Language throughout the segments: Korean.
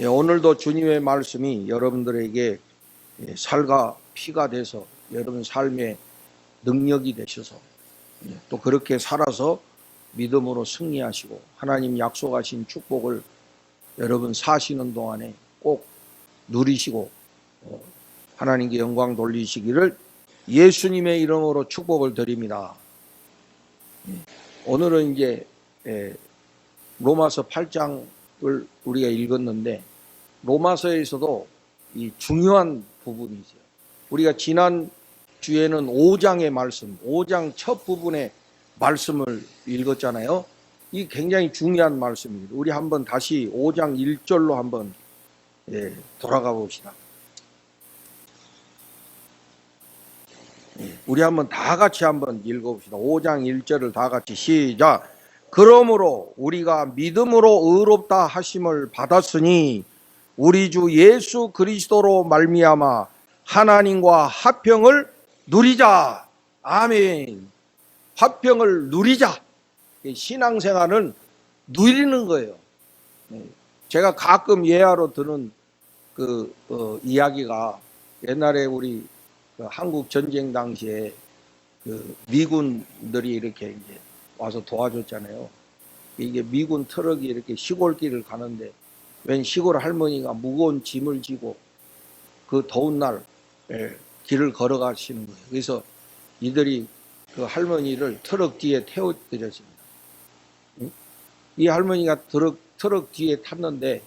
오늘도 주님의 말씀이 여러분들에게 살과 피가 돼서 여러분 삶의 능력이 되셔서 또 그렇게 살아서 믿음으로 승리하시고 하나님 약속하신 축복을 여러분 사시는 동안에 꼭 누리시고 하나님께 영광 돌리시기를 예수님의 이름으로 축복을 드립니다. 오늘은 이제 로마서 8장을 우리가 읽었는데 로마서에서도 이 중요한 부분이죠. 우리가 지난 주에는 5장의 말씀, 5장 첫 부분의 말씀을 읽었잖아요. 이 굉장히 중요한 말씀입니다. 우리 한번 다시 5장 1절로 한번 돌아가 봅시다. 우리 한번 다 같이 한번 읽어봅시다. 5장 1절을 다 같이 시작. 그러므로 우리가 믿음으로 의롭다 하심을 받았으니 우리 주 예수 그리스도로 말미암아 하나님과 화평을 누리자. 아멘. 화평을 누리자. 신앙생활은 누리는 거예요. 제가 가끔 예화로 드는 이야기가 옛날에 우리 한국 전쟁 당시에 미군들이 이렇게 이제 와서 도와줬잖아요. 이게 미군 트럭이 이렇게 시골길을 가는데 웬 시골 할머니가 무거운 짐을 지고 그 더운 날 길을 걸어가시는 거예요. 그래서 이들이 그 할머니를 트럭 뒤에 태워드렸습니다. 이 할머니가 트럭 뒤에 탔는데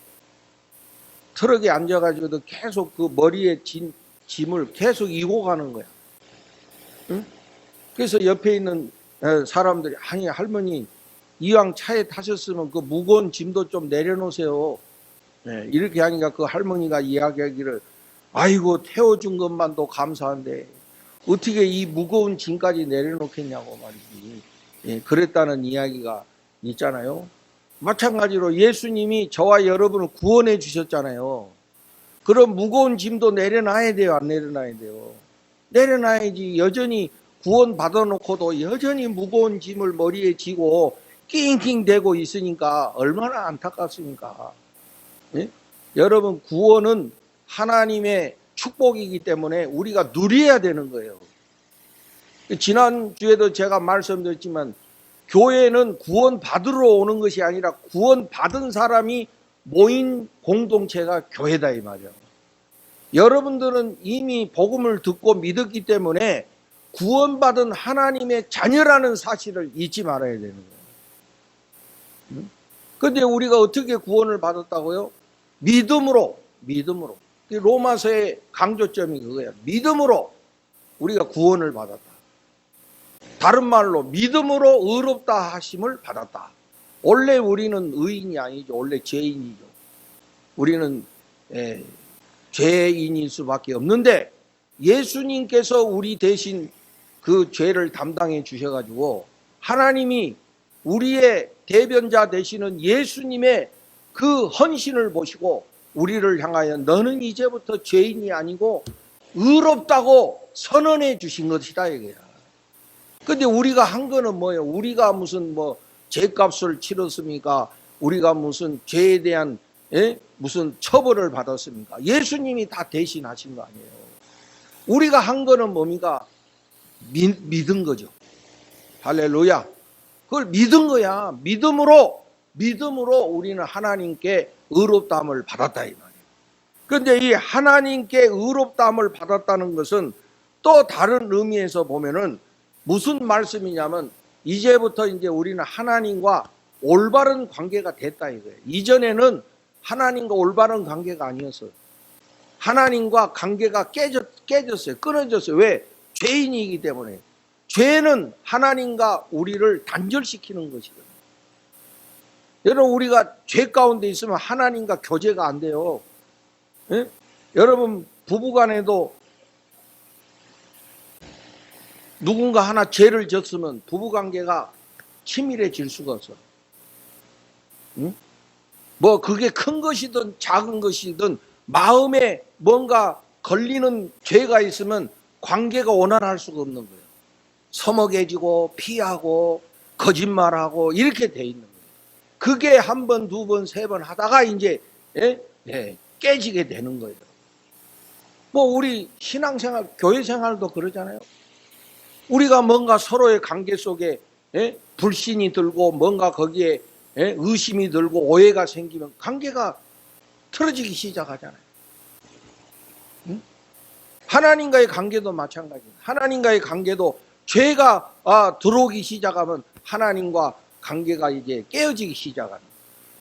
트럭에 앉아가지고도 계속 그 머리에 짐을 계속 이고 가는 거야. 그래서 옆에 있는 사람들이 아니 할머니 이왕 차에 타셨으면 그 무거운 짐도 좀 내려놓으세요. 이렇게 하니까 그 할머니가 이야기하기를 아이고 태워준 것만도 감사한데 어떻게 이 무거운 짐까지 내려놓겠냐고 말이지. 그랬다는 이야기가 있잖아요. 마찬가지로 예수님이 저와 여러분을 구원해 주셨잖아요. 그럼 무거운 짐도 내려놔야 돼요, 안 내려놔야 돼요? 내려놔야지. 여전히 구원 받아놓고도 여전히 무거운 짐을 머리에 지고 낑낑대고 있으니까 얼마나 안타깝습니까? 여러분 구원은 하나님의 축복이기 때문에 우리가 누려야 되는 거예요. 지난주에도 제가 말씀드렸지만 교회는 구원 받으러 오는 것이 아니라 구원 받은 사람이 모인 공동체가 교회다 이 말이에요. 여러분들은 이미 복음을 듣고 믿었기 때문에 구원받은 하나님의 자녀라는 사실을 잊지 말아야 되는 거예요. 그런데 우리가 어떻게 구원을 받았다고요? 믿음으로. 로마서의 강조점이 그거예요. 믿음으로 우리가 구원을 받았다. 다른 말로 믿음으로 의롭다 하심을 받았다. 원래 우리는 의인이 아니죠. 원래 죄인이죠. 우리는 죄인일 수밖에 없는데 예수님께서 우리 대신 그 죄를 담당해 주셔가지고 하나님이 우리의 대변자 되시는 예수님의 그 헌신을 보시고 우리를 향하여 너는 이제부터 죄인이 아니고 의롭다고 선언해 주신 것이다 이거야. 근데 우리가 한 거는 뭐예요? 우리가 무슨 죄값을 치렀습니까? 우리가 무슨 죄에 대한 무슨 처벌을 받았습니까? 예수님이 다 대신하신 거 아니에요. 우리가 한 거는 뭡니까? 믿은 거죠. 할렐루야. 그걸 믿은 거야. 믿음으로 우리는 하나님께 의롭다함을 받았다 이 말이에요. 그런데 이 하나님께 의롭다함을 받았다는 것은 또 다른 의미에서 보면은 무슨 말씀이냐면 이제부터 이제 우리는 하나님과 올바른 관계가 됐다 이거예요. 이전에는 하나님과 올바른 관계가 아니었어요. 하나님과 관계가 깨졌어요. 끊어졌어요. 왜? 죄인이기 때문에. 죄는 하나님과 우리를 단절시키는 것이거든요. 여러분 우리가 죄 가운데 있으면 하나님과 교제가 안 돼요. 여러분 부부간에도 누군가 하나 죄를 졌으면 부부관계가 치밀해질 수가 없어. 그게 큰 것이든 작은 것이든 마음에 뭔가 걸리는 죄가 있으면 관계가 원활할 수가 없는 거예요. 서먹해지고 피하고 거짓말하고 이렇게 돼 있는 거예요. 그게 한 번, 두 번, 세 번 하다가 이제 깨지게 되는 거예요. 뭐 우리 신앙생활, 교회생활도 그러잖아요. 우리가 뭔가 서로의 관계 속에 불신이 들고 뭔가 거기에 의심이 들고 오해가 생기면 관계가 틀어지기 시작하잖아요. 하나님과의 관계도 마찬가지예요. 하나님과의 관계도 죄가 들어오기 시작하면 하나님과 관계가 이제 깨어지기 시작하는.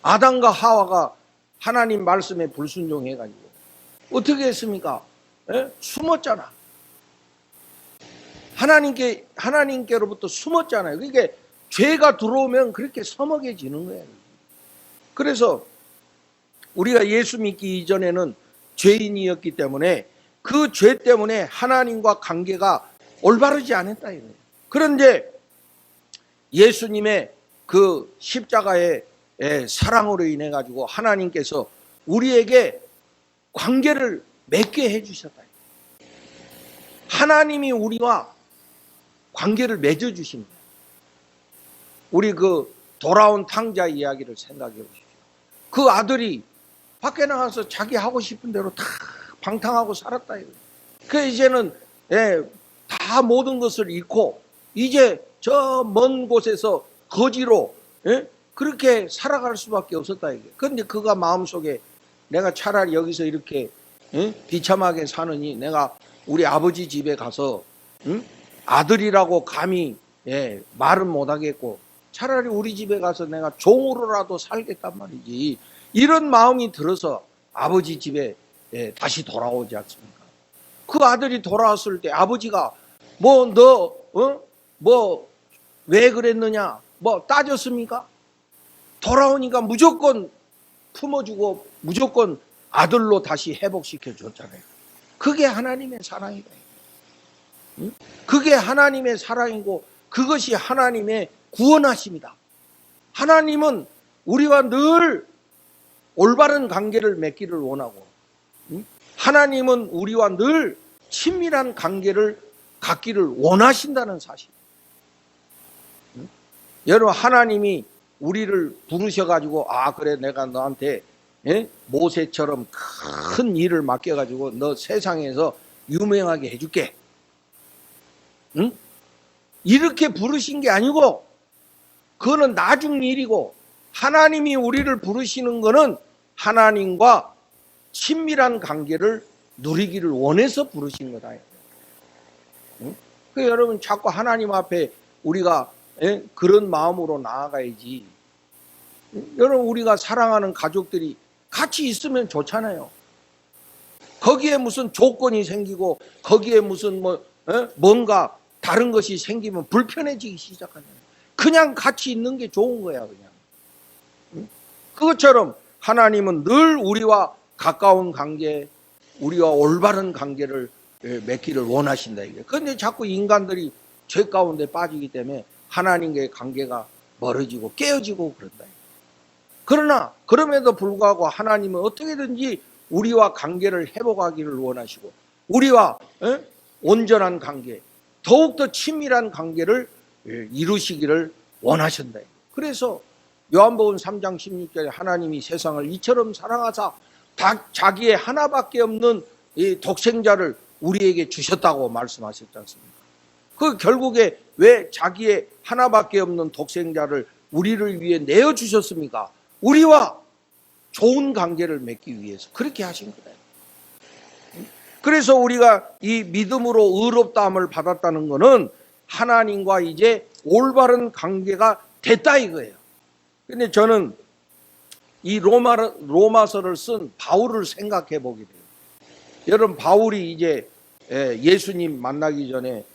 아담과 하와가 하나님 말씀에 불순종해가지고 어떻게 했습니까? 숨었잖아. 하나님께로부터 숨었잖아요. 그러니까 죄가 들어오면 그렇게 서먹해지는 거예요. 그래서 우리가 예수 믿기 이전에는 죄인이었기 때문에 그 죄 때문에 하나님과 관계가 올바르지 않았다 이거예요. 그런데 예수님의 그 십자가의 사랑으로 인해 가지고 하나님께서 우리에게 관계를 맺게 해주셨다. 하나님이 우리와 관계를 맺어주신 거예요. 우리 그 돌아온 탕자 이야기를 생각해 보십시오. 그 아들이 밖에 나가서 자기 하고 싶은 대로 다 방탕하고 살았다. 그 이제는 다 모든 것을 잃고 이제 저 먼 곳에서 거지로 그렇게 살아갈 수밖에 없었다. 그런데 그가 마음속에 내가 차라리 여기서 이렇게 비참하게 사느니 내가 우리 아버지 집에 가서 아들이라고 감히 말은 못하겠고 차라리 우리 집에 가서 내가 종으로라도 살겠단 말이지. 이런 마음이 들어서 아버지 집에 다시 돌아오지 않습니까? 그 아들이 돌아왔을 때 아버지가 왜 그랬느냐 따졌습니까? 돌아오니까 무조건 품어주고 무조건 아들로 다시 회복시켜 줬잖아요. 그게 하나님의 사랑이다. 그게 하나님의 사랑이고 그것이 하나님의 구원하심이다. 하나님은 우리와 늘 올바른 관계를 맺기를 원하고 하나님은 우리와 늘 친밀한 관계를 갖기를 원하신다는 사실. 여러분 하나님이 우리를 부르셔가지고 그래 내가 너한테 모세처럼 큰 일을 맡겨가지고 너 세상에서 유명하게 해줄게. 응? 이렇게 부르신 게 아니고 그거는 나중 일이고 하나님이 우리를 부르시는 거는 하나님과 친밀한 관계를 누리기를 원해서 부르신 거다. 응? 그 여러분 자꾸 하나님 앞에 우리가 그런 마음으로 나아가야지. 여러분 우리가 사랑하는 가족들이 같이 있으면 좋잖아요. 거기에 무슨 조건이 생기고 거기에 무슨 뭔가 다른 것이 생기면 불편해지기 시작하잖아요. 그냥 같이 있는 게 좋은 거야 그냥. 그것처럼 하나님은 늘 우리와 가까운 관계, 우리와 올바른 관계를 맺기를 원하신다 이게. 그런데 자꾸 인간들이 죄 가운데 빠지기 때문에 하나님과의 관계가 멀어지고 깨어지고 그런다. 그러나 그럼에도 불구하고 하나님은 어떻게든지 우리와 관계를 회복하기를 원하시고 우리와 온전한 관계, 더욱더 친밀한 관계를 이루시기를 원하신다. 그래서 요한복음 3장 16절에 하나님이 세상을 이처럼 사랑하사 자기의 하나밖에 없는 이 독생자를 우리에게 주셨다고 말씀하셨지 않습니까? 그 결국에 왜 자기의 하나밖에 없는 독생자를 우리를 위해 내어주셨습니까? 우리와 좋은 관계를 맺기 위해서 그렇게 하신 거예요. 그래서 우리가 이 믿음으로 의롭다함을 받았다는 것은 하나님과 이제 올바른 관계가 됐다 이거예요. 근데 저는 이 로마서를 쓴 바울을 생각해 보게 돼요. 여러분 바울이 이제 예수님 만나기 전에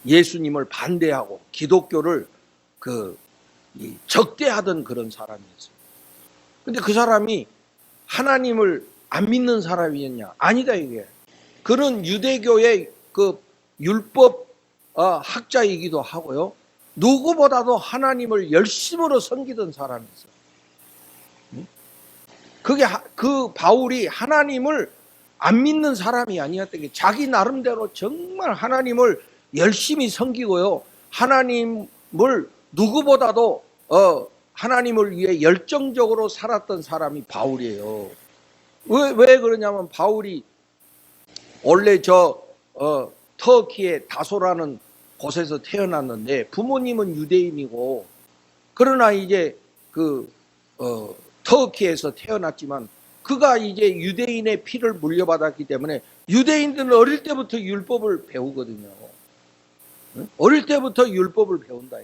예수님을 반대하고 기독교를 적대하던 그런 사람이었어요. 근데 그 사람이 하나님을 안 믿는 사람이었냐? 아니다 이게. 그는 유대교의 그 율법 학자이기도 하고요. 누구보다도 하나님을 열심으로 섬기던 사람이었어요. 그 바울이 하나님을 안 믿는 사람이 아니었던 게 자기 나름대로 정말 하나님을 열심히 섬기고요. 하나님을 누구보다도 하나님을 위해 열정적으로 살았던 사람이 바울이에요. 왜 그러냐면 바울이 원래 터키의 다소라는 곳에서 태어났는데 부모님은 유대인이고, 그러나 이제 터키에서 태어났지만 그가 이제 유대인의 피를 물려받았기 때문에 유대인들은 어릴 때부터 율법을 배우거든요. 어릴 때부터 율법을 배운다.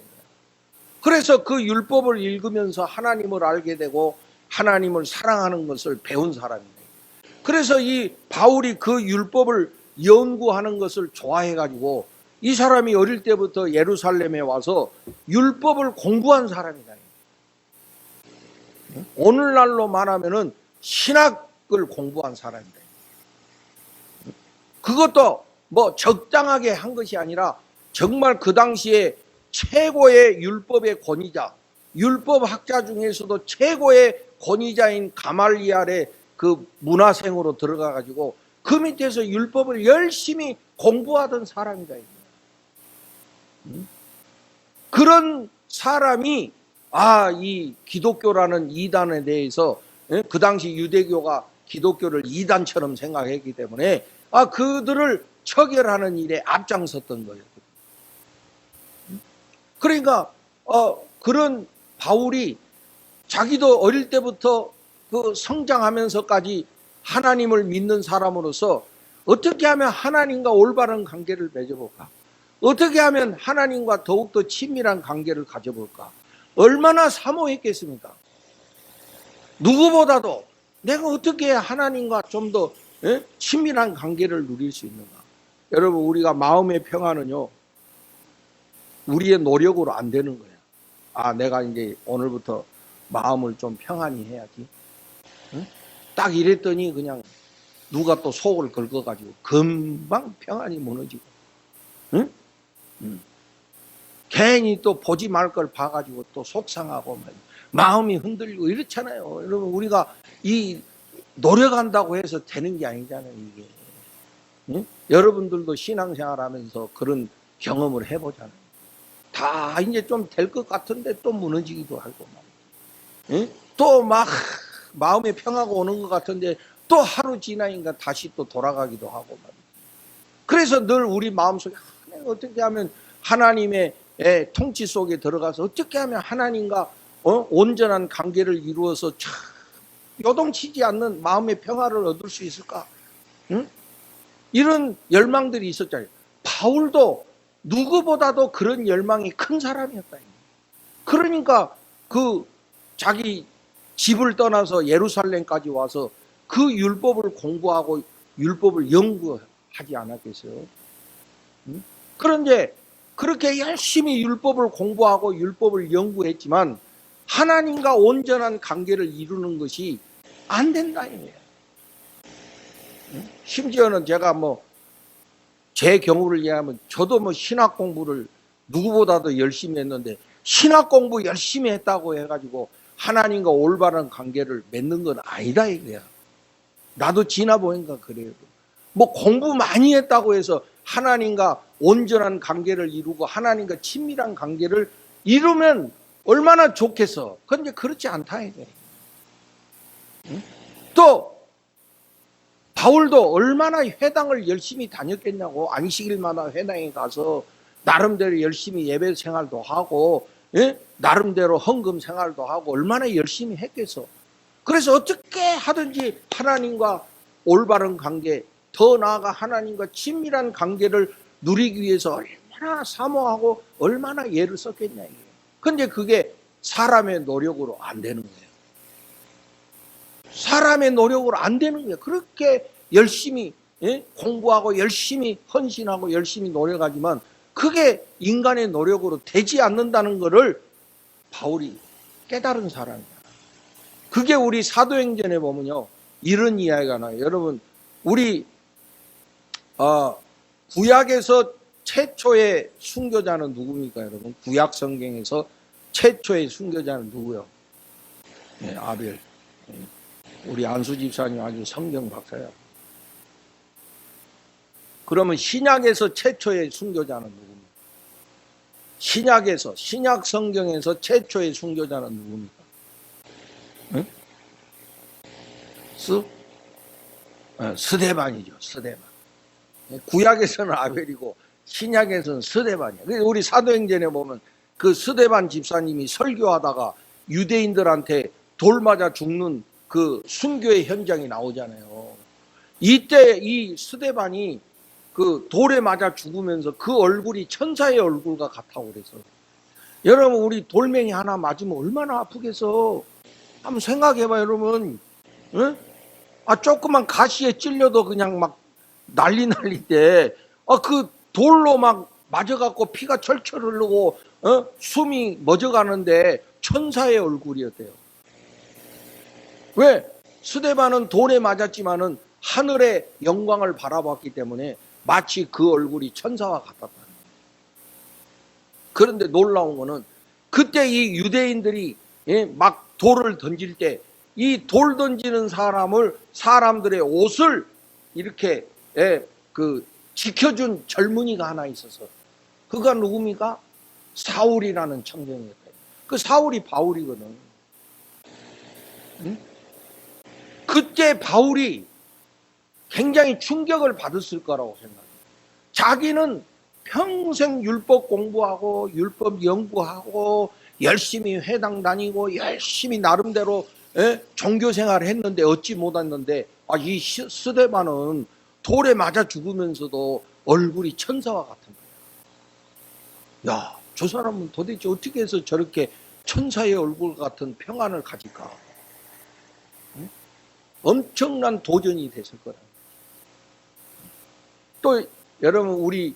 그래서 그 율법을 읽으면서 하나님을 알게 되고 하나님을 사랑하는 것을 배운 사람입니다. 그래서 이 바울이 그 율법을 연구하는 것을 좋아해가지고 이 사람이 어릴 때부터 예루살렘에 와서 율법을 공부한 사람이다. 오늘날로 말하면은 신학을 공부한 사람이다. 그것도 뭐 적당하게 한 것이 아니라 정말 그 당시에 최고의 율법의 권위자, 율법학자 중에서도 최고의 권위자인 가말리알의 그 문화생으로 들어가가지고 그 밑에서 율법을 열심히 공부하던 사람이다. 그런 사람이 이 기독교라는 이단에 대해서, 그 당시 유대교가 기독교를 이단처럼 생각했기 때문에 그들을 처결하는 일에 앞장섰던 거예요. 그러니까 그런 바울이 자기도 어릴 때부터 그 성장하면서까지 하나님을 믿는 사람으로서 어떻게 하면 하나님과 올바른 관계를 맺어볼까? 어떻게 하면 하나님과 더욱더 친밀한 관계를 가져볼까? 얼마나 사모했겠습니까? 누구보다도 내가 어떻게 해야 하나님과 좀 더 친밀한 관계를 누릴 수 있는가? 여러분, 우리가 마음의 평안은요, 우리의 노력으로 안 되는 거예요. 내가 이제 오늘부터 마음을 좀 평안히 해야지. 딱 이랬더니 그냥 누가 또 속을 긁어가지고 금방 평안이 무너지고, 괜히 또 보지 말 걸 봐가지고 또 속상하고 마음이 흔들리고 이렇잖아요. 여러분, 우리가 이 노력한다고 해서 되는 게 아니잖아요, 이게. 여러분들도 신앙생활하면서 그런 경험을 해보잖아요. 다 이제 좀 될 것 같은데 또 무너지기도 하고, 또 막 마음에 평화가 오는 것 같은데 또 하루 지나니까 다시 또 돌아가기도 하고. 그래서 늘 우리 마음속에 어떻게 하면 하나님의 통치 속에 들어가서 어떻게 하면 하나님과 온전한 관계를 이루어서 요동치지 않는 마음의 평화를 얻을 수 있을까? 이런 열망들이 있었잖아요. 바울도 누구보다도 그런 열망이 큰 사람이었다. 그러니까 자기 집을 떠나서 예루살렘까지 와서 그 율법을 공부하고 율법을 연구하지 않았겠어요? 그런데 그렇게 열심히 율법을 공부하고 율법을 연구했지만 하나님과 온전한 관계를 이루는 것이 안 된다. 심지어는 제가 제 경우를 이야기하면 저도 신학 공부를 누구보다도 열심히 했는데 신학 공부 열심히 했다고 해가지고 하나님과 올바른 관계를 맺는 건 아니다 이거야. 나도 지나보니까 그래요. 공부 많이 했다고 해서 하나님과 온전한 관계를 이루고 하나님과 친밀한 관계를 이루면 얼마나 좋겠어. 그런데 그렇지 않다 이거야. 또 바울도 얼마나 회당을 열심히 다녔겠냐고. 안식일마다 회당에 가서 나름대로 열심히 예배 생활도 하고, 나름대로 헌금 생활도 하고 얼마나 열심히 했겠어. 그래서 어떻게 하든지 하나님과 올바른 관계, 더 나아가 하나님과 친밀한 관계를 누리기 위해서 얼마나 사모하고 얼마나 애를 썼겠냐 이게. 근데 그게 사람의 노력으로 안 되는 거예요. 사람의 노력으로 안 되는 거예요. 그렇게 열심히 공부하고 열심히 헌신하고 열심히 노력하지만 그게 인간의 노력으로 되지 않는다는 것을 바울이 깨달은 사람이다. 그게 우리 사도행전에 보면요, 이런 이야기가 나요. 여러분, 우리 구약에서 최초의 순교자는 누굽니까, 여러분? 구약 성경에서 최초의 순교자는 누구요? 아벨. 우리 안수 집사님 아주 성경 박사야. 그러면 신약에서 최초의 순교자는 누굽니까? 신약에서, 신약 성경에서 최초의 순교자는 누굽니까? 응? 스데반이죠. 스데반. 구약에서는 아벨이고 신약에서는 스데반이야. 그래서 우리 사도행전에 보면 그 스데반 집사님이 설교하다가 유대인들한테 돌 맞아 죽는 그 순교의 현장이 나오잖아요. 이때 이 스데반이 그 돌에 맞아 죽으면서 그 얼굴이 천사의 얼굴과 같다고 그래서, 여러분 우리 돌멩이 하나 맞으면 얼마나 아프겠어. 한번 생각해봐 여러분. 응? 조그만 가시에 찔려도 그냥 막 난리인데, 그 돌로 막 맞아갖고 피가 철철 흐르고 숨이 멎어가는데 천사의 얼굴이었대요. 왜? 스데반은 돌에 맞았지만은 하늘의 영광을 바라봤기 때문에 마치 그 얼굴이 천사와 같았다. 그런데 놀라운 거는 그때 이 유대인들이 막 돌을 던질 때 이 돌 던지는 사람들의 옷을 이렇게 그 지켜준 젊은이가 하나 있어서, 그가 누굽니까? 사울이라는 청년이었어요. 그 사울이 바울이거든. 응? 그때 바울이 굉장히 충격을 받았을 거라고 생각해요. 자기는 평생 율법 공부하고 율법 연구하고 열심히 회당 다니고 열심히 나름대로 종교 생활을 했는데 어찌 못했는데, 이 스데반은 돌에 맞아 죽으면서도 얼굴이 천사와 같은 거야. 야, 저 사람은 도대체 어떻게 해서 저렇게 천사의 얼굴 같은 평안을 가질까? 응? 엄청난 도전이 됐을 거라. 또 여러분 우리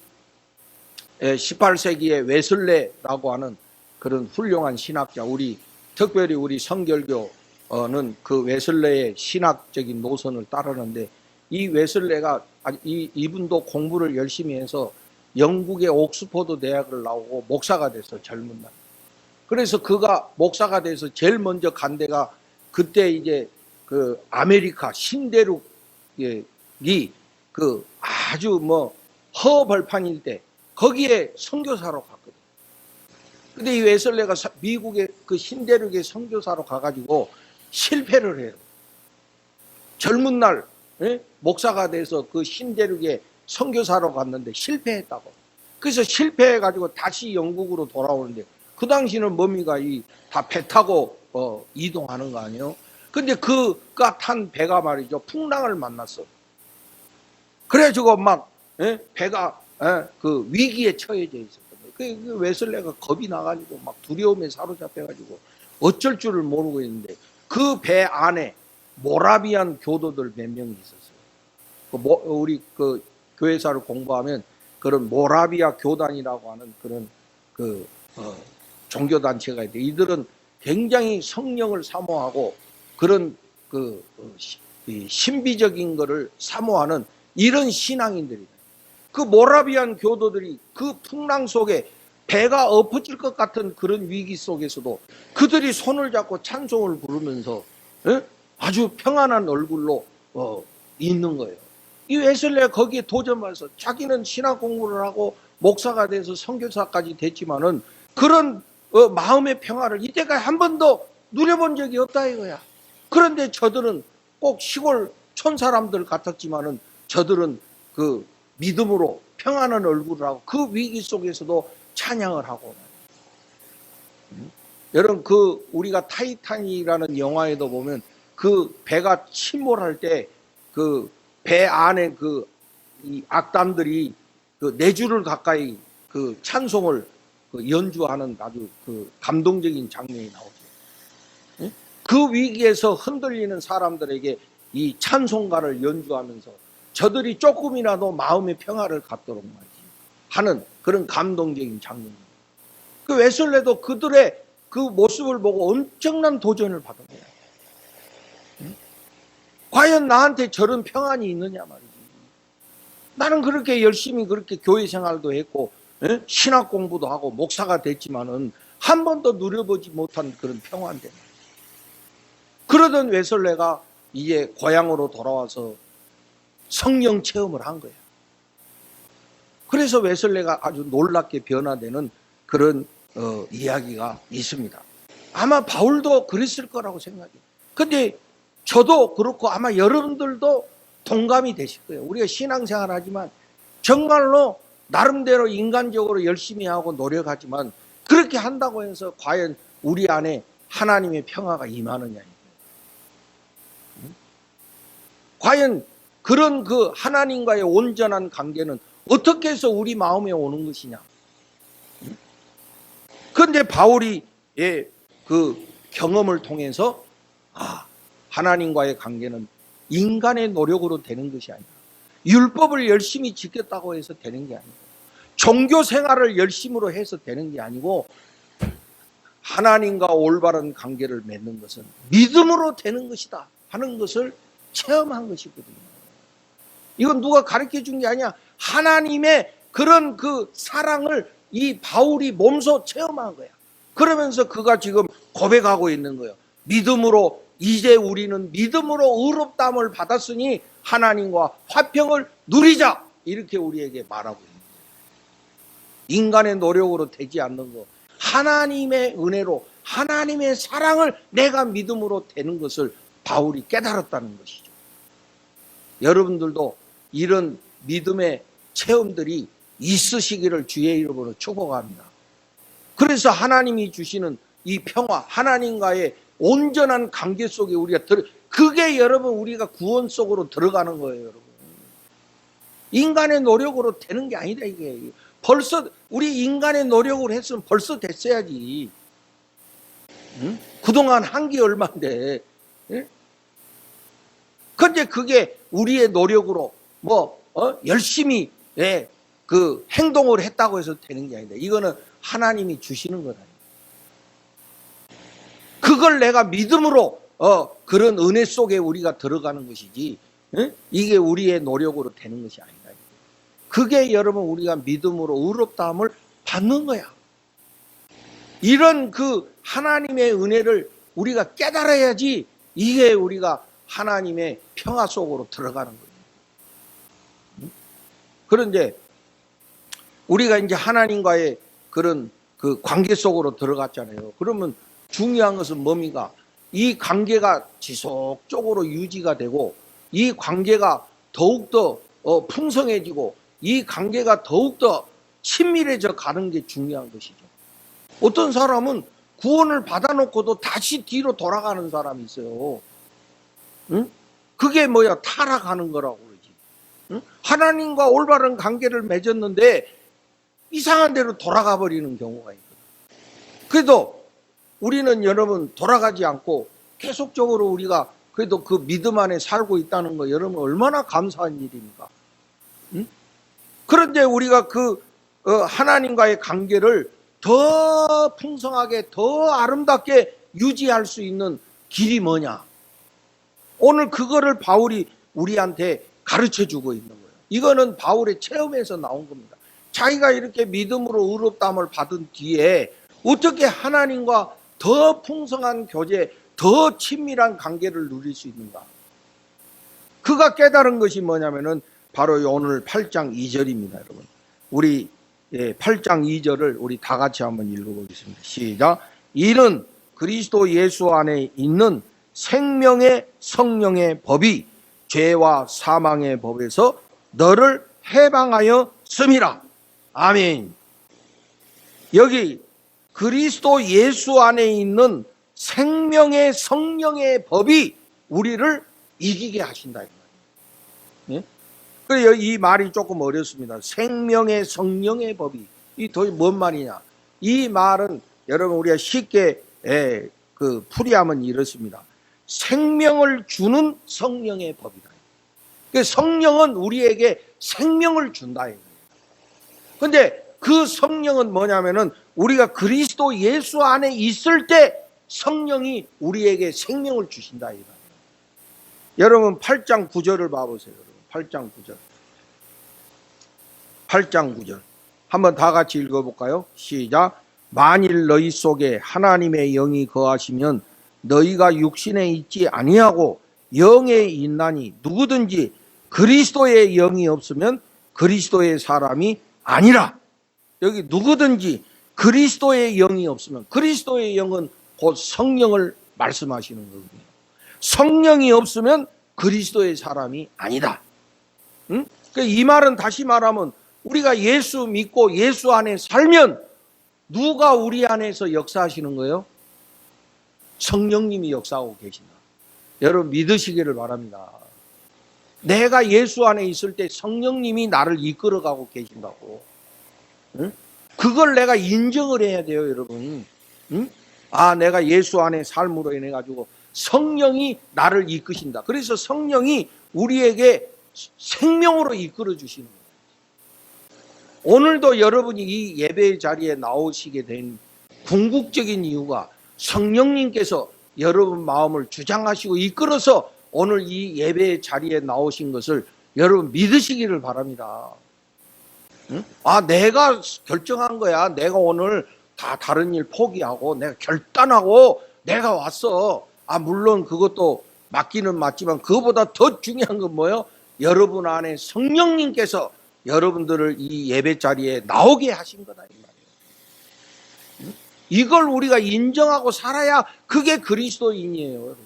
18세기의 웨슬레라고 하는 그런 훌륭한 신학자, 특별히 우리 성결교는 그 웨슬레의 신학적인 노선을 따르는데, 이 웨슬레가 이분도 공부를 열심히 해서 영국의 옥스퍼드 대학을 나오고 목사가 됐어, 젊은 날. 그래서 그가 목사가 돼서 제일 먼저 간 데가 그때 이제 그 아메리카 신대륙이 그 아주 허벌판일 때 거기에 선교사로 갔거든. 근데 이 웨슬레가 미국의 그 신대륙의 선교사로 가가지고 실패를 해요. 젊은 날 목사가 돼서 그 신대륙에 선교사로 갔는데 실패했다고. 그래서 실패해가지고 다시 영국으로 돌아오는데, 그 당시는 뭡니까? 다 배 타고 이동하는 거 아니에요? 근데 그가 탄 배가 말이죠, 풍랑을 만났어. 그래가지고 막 배가 그 위기에 처해져 있었거든요. 그 웨슬레가 겁이 나가지고 막 두려움에 사로잡혀가지고 어쩔 줄을 모르고 있는데, 그 배 안에 모라비안 교도들 몇 명이 있었어요. 우리 그 교회사를 공부하면 그런 모라비아 교단이라고 하는 그런 종교 단체가 있는데, 이들은 굉장히 성령을 사모하고 그런 신비적인 거를 사모하는 이런 신앙인들이다. 그 모라비안 교도들이 그 풍랑 속에 배가 엎어질 것 같은 그런 위기 속에서도 그들이 손을 잡고 찬송을 부르면서 아주 평안한 얼굴로 있는 거예요. 이 웨슬레가 거기에 도전해서 자기는 신학 공부를 하고 목사가 돼서 선교사까지 됐지만은 그런 마음의 평화를 이때까지 한 번도 누려본 적이 없다 이거야. 그런데 저들은 꼭 시골 촌 사람들 같았지만은 저들은 그 믿음으로 평안한 얼굴을 하고 그 위기 속에서도 찬양을 하고. 여러분 우리가 타이타닉이라는 영화에도 보면 그 배가 침몰할 때 그 배 안에 이 악단들이 그 4주를 가까이 그 찬송을 연주하는 아주 그 감동적인 장면이 나오죠. 그 위기에서 흔들리는 사람들에게 이 찬송가를 연주하면서 저들이 조금이라도 마음의 평화를 갖도록 하는 그런 감동적인 장면입니다. 그 웨슬레도 그들의 그 모습을 보고 엄청난 도전을 받은 거예요. 과연 나한테 저런 평안이 있느냐 말이지. 나는 그렇게 열심히 그렇게 교회 생활도 했고 신학 공부도 하고 목사가 됐지만은 한 번도 누려보지 못한 그런 평안대. 그러던 웨슬레가 이제 고향으로 돌아와서 성령 체험을 한 거예요. 그래서 웨슬레가 아주 놀랍게 변화되는 그런 이야기가 있습니다. 아마 바울도 그랬을 거라고 생각해요. 근데 저도 그렇고 아마 여러분들도 동감이 되실 거예요. 우리가 신앙생활 하지만 정말로 나름대로 인간적으로 열심히 하고 노력하지만 그렇게 한다고 해서 과연 우리 안에 하나님의 평화가 임하느냐. 과연 그런 그 하나님과의 온전한 관계는 어떻게 해서 우리 마음에 오는 것이냐. 그런데 바울이 그 경험을 통해서 하나님과의 관계는 인간의 노력으로 되는 것이 아니라 율법을 열심히 지켰다고 해서 되는 게 아니고 종교 생활을 열심으로 해서 되는 게 아니고 하나님과 올바른 관계를 맺는 것은 믿음으로 되는 것이다 하는 것을 체험한 것이거든요. 이건 누가 가르쳐 준 게 아니야. 하나님의 그런 그 사랑을 이 바울이 몸소 체험한 거야. 그러면서 그가 지금 고백하고 있는 거예요. 믿음으로 이제 우리는 믿음으로 의롭다함을 받았으니 하나님과 화평을 누리자. 이렇게 우리에게 말하고 있는 거예요. 인간의 노력으로 되지 않는 거. 하나님의 은혜로 하나님의 사랑을 내가 믿음으로 되는 것을 바울이 깨달았다는 것이죠. 여러분들도 이런 믿음의 체험들이 있으시기를 주의 이름으로 축복합니다. 그래서 하나님이 주시는 이 평화, 하나님과의 온전한 관계 속에 우리가 그게 여러분 우리가 구원 속으로 들어가는 거예요, 여러분. 인간의 노력으로 되는 게 아니다 이게. 벌써 우리 인간의 노력으로 했으면 벌써 됐어야지. 응? 그동안 한 게 얼마인데. 근데 그게 우리의 노력으로 열심히 그 행동을 했다고 해서 되는 게 아니다. 이거는 하나님이 주시는 거다. 그걸 내가 믿음으로 그런 은혜 속에 우리가 들어가는 것이지 이게 우리의 노력으로 되는 것이 아니다. 그게 여러분 우리가 믿음으로 의롭다함을 받는 거야. 이런 그 하나님의 은혜를 우리가 깨달아야지 이게 우리가 하나님의 평화 속으로 들어가는 거예요. 그런데 우리가 이제 하나님과의 그런 그 관계 속으로 들어갔잖아요. 그러면 중요한 것은 뭡니까? 이 관계가 지속적으로 유지가 되고 이 관계가 더욱더 풍성해지고 이 관계가 더욱더 친밀해져 가는 게 중요한 것이죠. 어떤 사람은 구원을 받아놓고도 다시 뒤로 돌아가는 사람이 있어요. 응? 그게 뭐야? 타락하는 거라고 그러지. 응? 하나님과 올바른 관계를 맺었는데 이상한 데로 돌아가 버리는 경우가 있거든. 그래도 우리는 여러분 돌아가지 않고 계속적으로 우리가 그래도 그 믿음 안에 살고 있다는 거 여러분 얼마나 감사한 일입니까? 응? 그런데 우리가 그 하나님과의 관계를 더 풍성하게 더 아름답게 유지할 수 있는 길이 뭐냐? 오늘 그거를 바울이 우리한테 가르쳐주고 있는 거예요. 이거는 바울의 체험에서 나온 겁니다. 자기가 이렇게 믿음으로 의롭다함을 받은 뒤에 어떻게 하나님과 더 풍성한 교제, 더 친밀한 관계를 누릴 수 있는가? 그가 깨달은 것이 뭐냐면은 바로 오늘 8장 2절입니다, 여러분. 우리 8장 2절을 우리 다 같이 한번 읽어보겠습니다. 시작. 이는 그리스도 예수 안에 있는 생명의 성령의 법이 죄와 사망의 법에서 너를 해방하여 씀이라. 아멘. 여기 그리스도 예수 안에 있는 생명의 성령의 법이 우리를 이기게 하신다. 네? 그래서 이 말이 조금 어렵습니다. 생명의 성령의 법이 이 도대체 뭔 말이냐? 이 말은 여러분 우리가 쉽게 그 풀이하면 이렇습니다. 생명을 주는 성령의 법이다. 성령은 우리에게 생명을 준다. 그런데 그 성령은 뭐냐면은 우리가 그리스도 예수 안에 있을 때 성령이 우리에게 생명을 주신다. 여러분 8장 9절을 봐보세요. 8장 9절. 8장 9절. 한번 다 같이 읽어볼까요? 시작. 만일 너희 속에 하나님의 영이 거하시면 너희가 육신에 있지 아니하고 영에 있나니 누구든지 그리스도의 영이 없으면 그리스도의 사람이 아니라. 여기 누구든지 그리스도의 영이 없으면, 그리스도의 영은 곧 성령을 말씀하시는 거거든요. 성령이 없으면 그리스도의 사람이 아니다. 응? 이 말은 다시 말하면 우리가 예수 믿고 예수 안에 살면 누가 우리 안에서 역사하시는 거예요? 성령님이 역사하고 계신다. 여러분 믿으시기를 바랍니다. 내가 예수 안에 있을 때 성령님이 나를 이끌어가고 계신다고. 응? 그걸 내가 인정을 해야 돼요, 여러분. 응? 아, 내가 예수 안에 삶으로 인해 가지고 성령이 나를 이끄신다. 그래서 성령이 우리에게 생명으로 이끌어 주시는 거예요. 오늘도 여러분이 이 예배 자리에 나오시게 된 궁극적인 이유가 성령님께서 여러분 마음을 주장하시고 이끌어서 오늘 이 예배 자리에 나오신 것을 여러분 믿으시기를 바랍니다. 응? 아, 내가 결정한 거야. 내가 오늘 다 다른 일 포기하고 내가 결단하고 내가 왔어. 아, 물론 그것도 맞기는 맞지만 그거보다 더 중요한 건 뭐예요? 여러분 안에 성령님께서 여러분들을 이 예배 자리에 나오게 하신 거다 이 말이에요. 응? 이걸 우리가 인정하고 살아야 그게 그리스도인이에요, 여러분.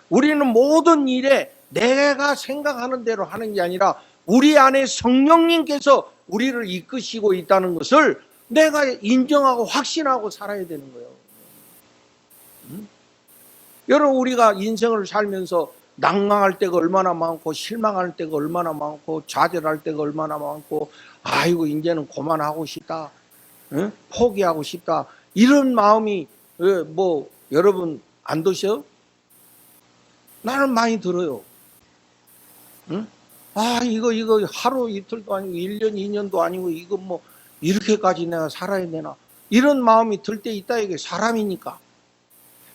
우리는 모든 일에 내가 생각하는 대로 하는 게 아니라 우리 안에 성령님께서 우리를 이끄시고 있다는 것을 내가 인정하고 확신하고 살아야 되는 거예요. 응? 여러분 우리가 인생을 살면서 낭망할 때가 얼마나 많고 실망할 때가 얼마나 많고 좌절할 때가 얼마나 많고 아이고 이제는 그만하고 싶다. 응? 포기하고 싶다. 이런 마음이 뭐 여러분 안 드셔? 나는 많이 들어요. 응? 아 이거 하루 이틀도 아니고 1년 2년도 아니고 이거 뭐 이렇게까지 내가 살아야 되나 이런 마음이 들 때 있다. 이게 사람이니까.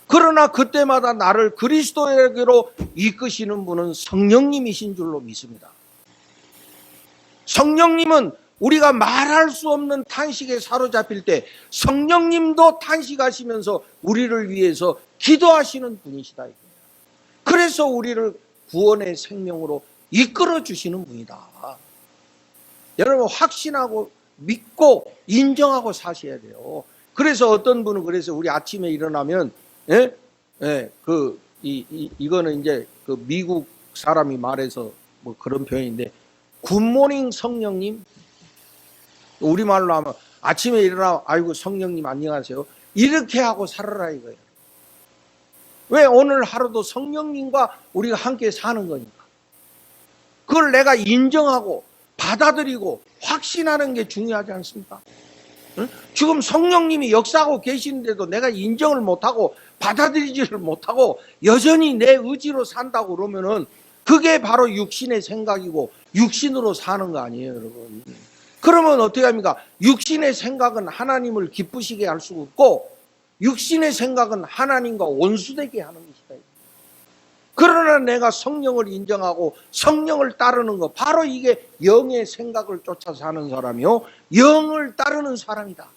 그러나 그때마다 나를 그리스도에게로 이끄시는 분은 성령님이신 줄로 믿습니다. 성령님은 우리가 말할 수 없는 탄식에 사로잡힐 때 성령님도 탄식하시면서 우리를 위해서 기도하시는 분이시다. 그래서 우리를 구원의 생명으로 이끌어 주시는 분이다. 여러분 확신하고 믿고 인정하고 사셔야 돼요. 그래서 어떤 분은 그래서 우리 아침에 일어나면 이거는 이제 그 미국 사람이 말해서 뭐 그런 표현인데 굿모닝 성령님 우리말로 하면 아침에 일어나 아이고 성령님 안녕하세요 이렇게 하고 살아라 이거예요. 왜? 오늘 하루도 성령님과 우리가 함께 사는 거니까. 그걸 내가 인정하고 받아들이고 확신하는 게 중요하지 않습니까? 응? 지금 성령님이 역사하고 계시는데도 내가 인정을 못하고 받아들이지를 못하고 여전히 내 의지로 산다고 그러면은 그게 바로 육신의 생각이고 육신으로 사는 거 아니에요, 여러분. 그러면 어떻게 합니까? 육신의 생각은 하나님을 기쁘시게 할 수 없고 육신의 생각은 하나님과 원수되게 하는 것이다. 그러나 내가 성령을 인정하고 성령을 따르는 것 바로 이게 영의 생각을 쫓아 사는 사람이요 영을 따르는 사람이다.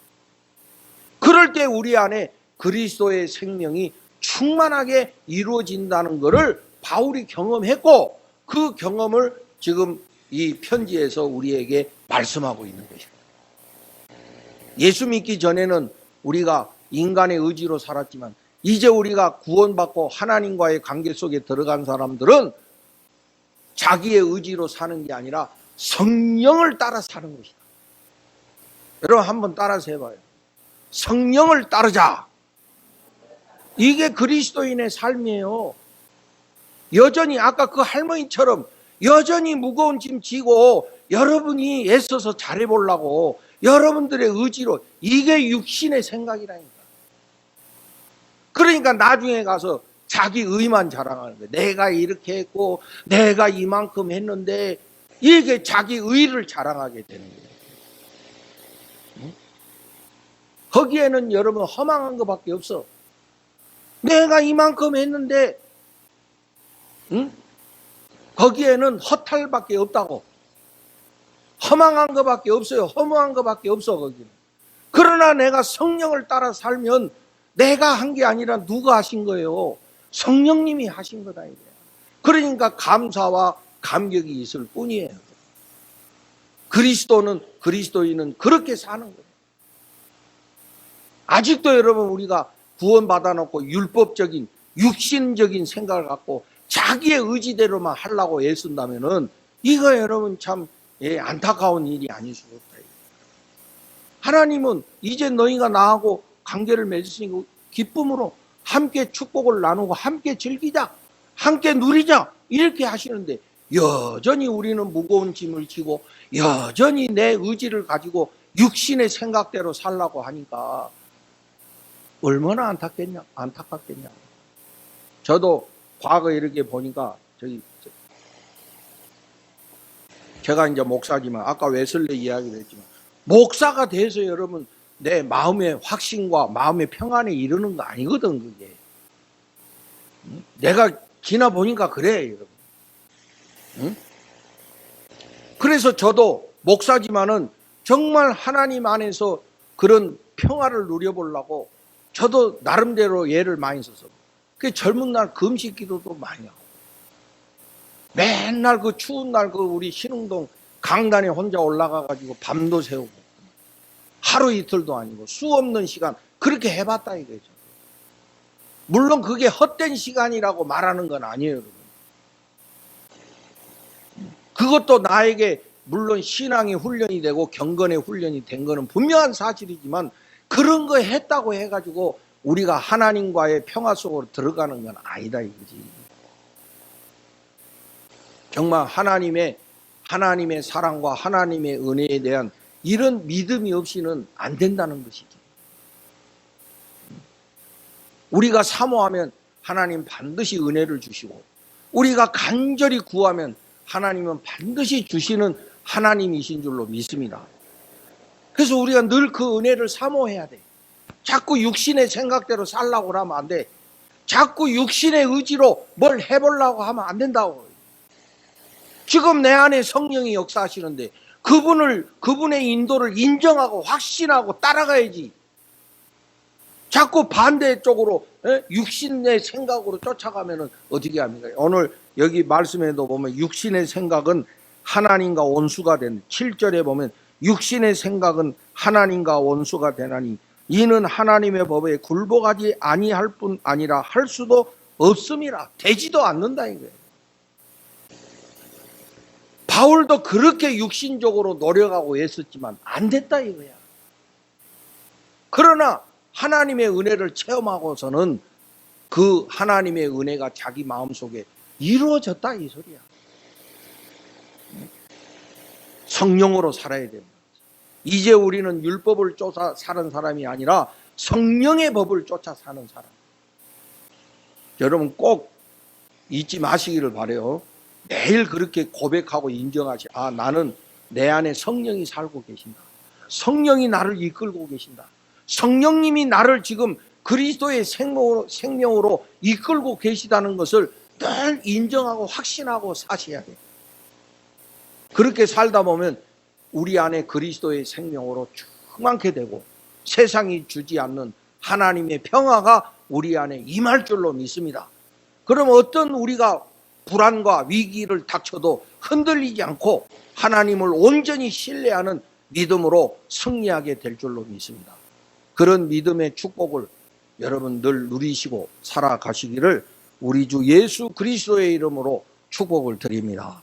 그럴 때 우리 안에 그리스도의 생명이 충만하게 이루어진다는 것을 바울이 경험했고 그 경험을 지금 이 편지에서 우리에게 말씀하고 있는 것입니다. 예수 믿기 전에는 우리가 인간의 의지로 살았지만 이제 우리가 구원받고 하나님과의 관계 속에 들어간 사람들은 자기의 의지로 사는 게 아니라 성령을 따라 사는 것이다. 여러분 한번 따라서 해봐요. 성령을 따르자. 이게 그리스도인의 삶이에요. 여전히 아까 그 할머니처럼 여전히 무거운 짐 지고 여러분이 애써서 잘해보려고 여러분들의 의지로 이게 육신의 생각이라니까. 그러니까 나중에 가서 자기 의만 자랑하는 거예요. 내가 이렇게 했고 내가 이만큼 했는데 이게 자기 의를 자랑하게 되는 거예요. 응? 거기에는 여러분 허망한 것밖에 없어. 내가 이만큼 했는데 응? 거기에는 허탈밖에 없다고. 허망한 것밖에 없어요. 허무한 것밖에 없어 거기는. 그러나 내가 성령을 따라 살면 내가 한 게 아니라 누가 하신 거예요? 성령님이 하신 거다 이거야. 그러니까 감사와 감격이 있을 뿐이에요. 그리스도인은 그렇게 사는 거예요. 아직도 여러분 우리가 구원받아 놓고 율법적인 육신적인 생각을 갖고 자기의 의지대로만 하려고 애쓴다면은 이거 여러분 참 안타까운 일이 아닐 수가 없다. 하나님은 이제 너희가 나하고 관계를 맺으시고 기쁨으로 함께 축복을 나누고 함께 즐기자, 함께 누리자 이렇게 하시는데 여전히 우리는 무거운 짐을 지고 여전히 내 의지를 가지고 육신의 생각대로 살라고 하니까 얼마나 안타깝겠냐. 저도 과거에 이렇게 보니까 제가 이제 목사지만 아까 웨슬리 이야기를 했지만 목사가 돼서 여러분 내 마음의 확신과 마음의 평안에 이르는 거 아니거든 그게. 내가 지나 보니까 그래 여러분. 응? 그래서 저도 목사지만은 정말 하나님 안에서 그런 평화를 누려보려고 저도 나름대로 예를 많이 써서 그 젊은 날 금식 기도도 많이 하고 맨날 그 추운 날 그 우리 신흥동 강단에 혼자 올라가 가지고 밤도 새우고 하루 이틀도 아니고 수 없는 시간 그렇게 해봤다 이거죠. 물론 그게 헛된 시간이라고 말하는 건 아니에요 여러분. 그것도 나에게 물론 신앙의 훈련이 되고 경건의 훈련이 된 거는 분명한 사실이지만 그런 거 했다고 해가지고 우리가 하나님과의 평화 속으로 들어가는 건 아니다 이거지. 정말 하나님의 사랑과 하나님의 은혜에 대한 이런 믿음이 없이는 안 된다는 것이지. 우리가 사모하면 하나님 반드시 은혜를 주시고 우리가 간절히 구하면 하나님은 반드시 주시는 하나님이신 줄로 믿습니다. 그래서 우리가 늘 그 은혜를 사모해야 돼. 자꾸 육신의 생각대로 살라고 하면 안 돼. 자꾸 육신의 의지로 뭘 해보려고 하면 안 된다고. 지금 내 안에 성령이 역사하시는데 그분의 인도를 인정하고 확신하고 따라가야지. 자꾸 반대쪽으로 육신의 생각으로 쫓아가면 어떻게 합니까? 오늘 여기 말씀에도 보면 육신의 생각은 하나님과 원수가 된 7절에 보면 육신의 생각은 하나님과 원수가 되나니 이는 하나님의 법에 굴복하지 아니할 뿐 아니라 할 수도 없음이라. 되지도 않는다 이거예요. 바울도 그렇게 육신적으로 노력하고 애썼지만 안 됐다 이거야. 그러나 하나님의 은혜를 체험하고서는 그 하나님의 은혜가 자기 마음속에 이루어졌다 이 소리야. 성령으로 살아야 됩니다. 이제 우리는 율법을 쫓아 사는 사람이 아니라 성령의 법을 쫓아 사는 사람. 여러분 꼭 잊지 마시기를 바라요. 매일 그렇게 고백하고 인정하시. 나는 내 안에 성령이 살고 계신다. 성령이 나를 이끌고 계신다. 성령님이 나를 지금 그리스도의 생명으로 이끌고 계시다는 것을 늘 인정하고 확신하고 사셔야 돼요. 그렇게 살다 보면 우리 안에 그리스도의 생명으로 충만케 되고 세상이 주지 않는 하나님의 평화가 우리 안에 임할 줄로 믿습니다. 그럼 어떤 우리가 불안과 위기를 닥쳐도 흔들리지 않고 하나님을 온전히 신뢰하는 믿음으로 승리하게 될 줄로 믿습니다. 그런 믿음의 축복을 여러분 늘 누리시고 살아가시기를 우리 주 예수 그리스도의 이름으로 축복을 드립니다.